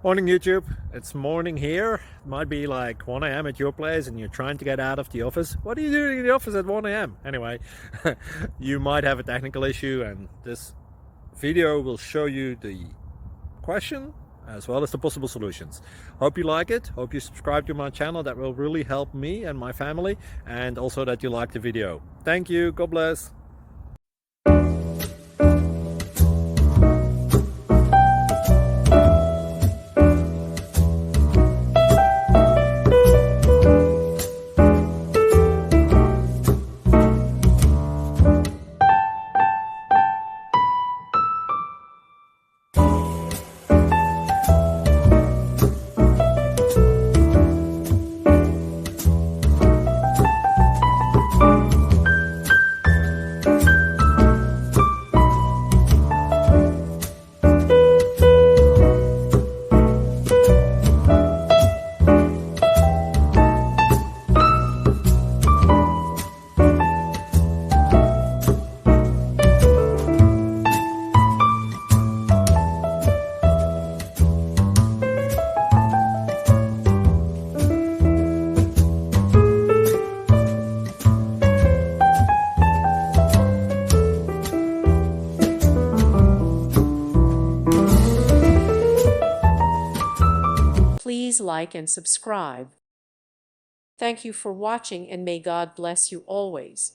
Morning YouTube, it's morning here. It might be like 1 a.m. at your place and you're trying to get out of the office. What are you doing in the office at 1 a.m.? Anyway, you might have a technical issue and this video will show you the question as well as the possible solutions. Hope you like it, hope you subscribe to my channel. That will really help me and my family, and also that you like the video. Thank you, God bless. Please like and subscribe. Thank you for watching, and may God bless you always.